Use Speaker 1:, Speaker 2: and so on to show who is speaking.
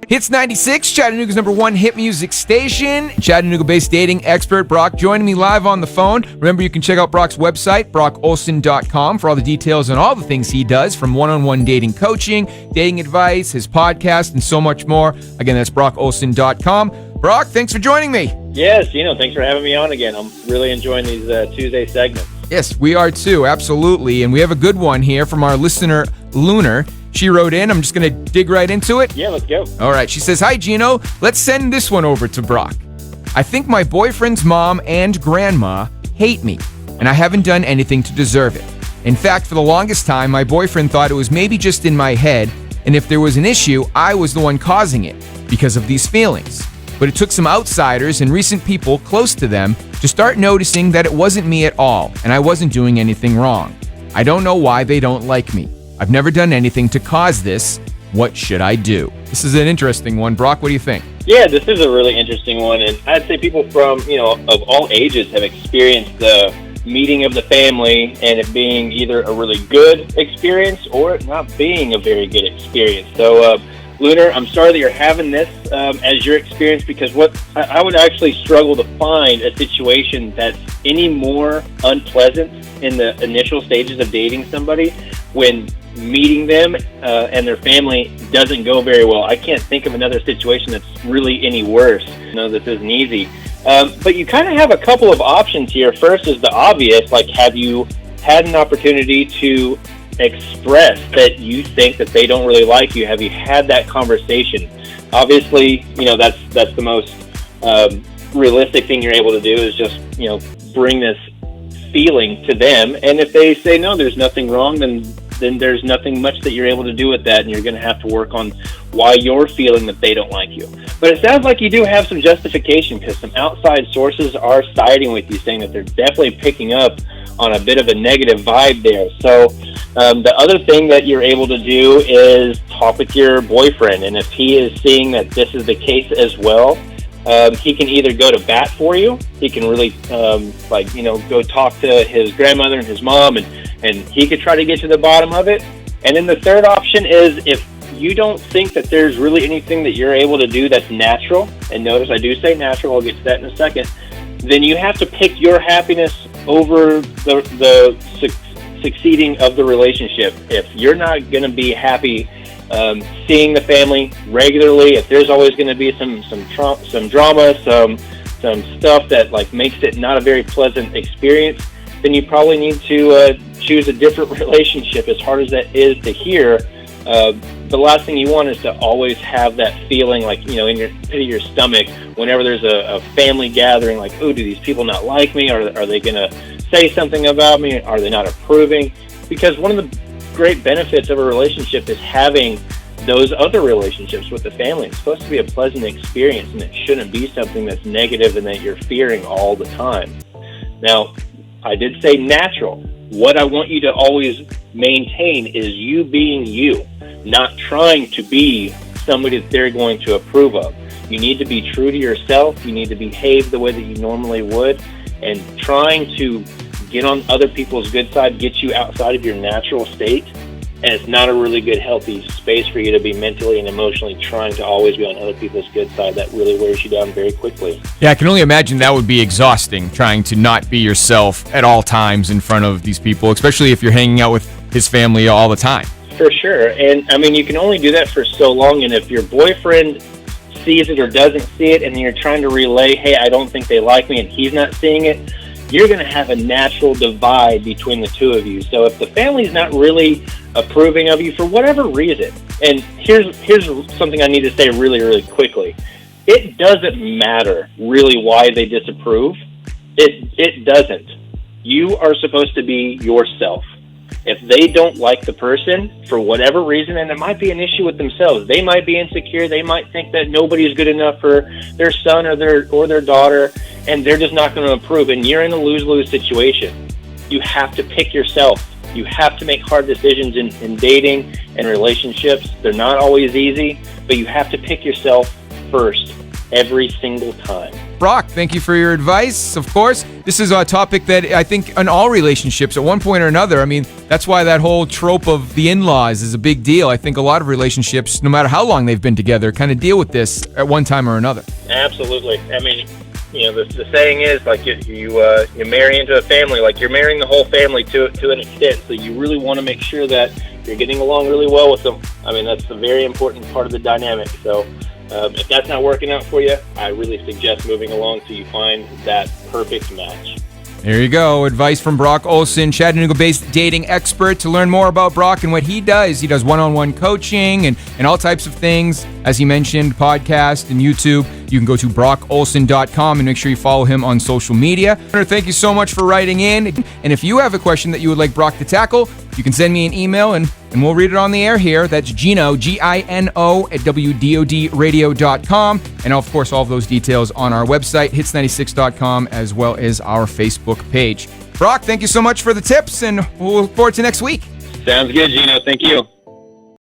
Speaker 1: Hits 96, Chattanooga's #1 hit music station. Chattanooga-based dating expert Brock joining me live on the phone. Remember, you can check out Brock's website, brockolson.com, for all the details on all the things he does, from one-on-one dating coaching, dating advice, his podcast, and so much more. Again, that's brockolson.com. Brock, thanks for joining me.
Speaker 2: Yes, thanks for having me on again. I'm really enjoying these Tuesday segments.
Speaker 1: Yes, we are too, absolutely. And we have a good one here from our listener, Lunar. She wrote in. I'm just going to dig right into it.
Speaker 2: Yeah, let's go.
Speaker 1: All right. She says, "Hi, Gino. Let's send this one over to Brock. I think my boyfriend's mom and grandma hate me, and I haven't done anything to deserve it. In fact, for the longest time, my boyfriend thought it was maybe just in my head, and if there was an issue, I was the one causing it because of these feelings. But it took some outsiders and recent people close to them to start noticing that it wasn't me at all, and I wasn't doing anything wrong. I don't know why they don't like me. I've never done anything to cause this. What should I do?" This is an interesting one. Brock, what do you think?
Speaker 2: Yeah, this is a really interesting one. And I'd say people from, of all ages have experienced the meeting of the family and it being either a really good experience or it not being a very good experience. So, Lunar, I'm sorry that you're having this as your experience, because what I would actually struggle to find a situation that's any more unpleasant in the initial stages of dating somebody when meeting them and their family doesn't go very well. I can't think of another situation that's really any worse. This isn't easy. But you kind of have a couple of options here. First is the obvious, like, have you had an opportunity to express that you think that they don't really like you? Have you had that conversation? Obviously, that's the most realistic thing you're able to do is just, bring this feeling to them. And if they say, no, there's nothing wrong, then there's nothing much that you're able to do with that, and you're going to have to work on why you're feeling that they don't like you. But it sounds like you do have some justification, because some outside sources are siding with you, saying that they're definitely picking up on a bit of a negative vibe there. So the other thing that you're able to do is talk with your boyfriend, and if he is seeing that this is the case as well, he can either go to bat for you. He can really, go talk to his grandmother and his mom, and he could try to get to the bottom of it. And then the third option is, if you don't think that there's really anything that you're able to do that's natural, and notice I do say natural, I'll get to that in a second, then you have to pick your happiness over the succeeding of the relationship. If you're not going to be happy seeing the family regularly, if there's always going to be some drama, some stuff that makes it not a very pleasant experience, then you probably need to choose a different relationship. As hard as that is to hear, the last thing you want is to always have that feeling in your pit of your stomach whenever there's a family gathering, like, oh, do these people not like me? Are they going to say something about me? Are they not approving? Because one of the great benefits of a relationship is having those other relationships with the family. It's supposed to be a pleasant experience, and it shouldn't be something that's negative and that you're fearing all the time. Now, I did say natural. What I want you to always maintain is you being you, not trying to be somebody that they're going to approve of. You need to be true to yourself. You need to behave the way that you normally would, and trying to get on other people's good side gets you outside of your natural state, and it's not a really good, healthy space for you to be mentally and emotionally trying to always be on other people's good side. That really wears you down very quickly.
Speaker 1: Yeah, I can only imagine that would be exhausting, trying to not be yourself at all times in front of these people, especially if you're hanging out with his family all the time.
Speaker 2: For sure. And, you can only do that for so long, and if your boyfriend sees it or doesn't see it, and you're trying to relay, hey, I don't think they like me, and he's not seeing it, you're going to have a natural divide between the two of you. So if the family's not really approving of you for whatever reason, and here's something I need to say really, really quickly. It doesn't matter really why they disapprove. It doesn't. You are supposed to be yourself. If they don't like the person for whatever reason, and it might be an issue with themselves, they might be insecure, they might think that nobody's good enough for their son or their daughter, and they're just not going to approve, and you're in a lose-lose situation. You have to pick yourself. You have to make hard decisions in dating and relationships. They're not always easy, but you have to pick yourself first every single time.
Speaker 1: Brock, thank you for your advice. Of course, this is a topic that I think in all relationships at one point or another, I mean, that's why that whole trope of the in-laws is a big deal. I think a lot of relationships, no matter how long they've been together, kind of deal with this at one time or another.
Speaker 2: Absolutely. I mean, the saying is, like, you marry into a family, like you're marrying the whole family to an extent, so you really want to make sure that you're getting along really well with them. I mean, that's a very important part of the dynamic. So if that's not working out for you, I really suggest moving along till you find that perfect match.
Speaker 1: There you go. Advice from Brock Olson, Chattanooga-based dating expert. To learn more about Brock and what he does one-on-one coaching and all types of things. As he mentioned, podcast and YouTube. You can go to brockolson.com and make sure you follow him on social media. Thank you so much for writing in. And if you have a question that you would like Brock to tackle, you can send me an email and we'll read it on the air here. That's Gino, Gino, at WDODradio.com. And of course, all of those details on our website, hits96.com, as well as our Facebook page. Brock, thank you so much for the tips, and we'll look forward to next week.
Speaker 2: Sounds good, Gino. Thank you.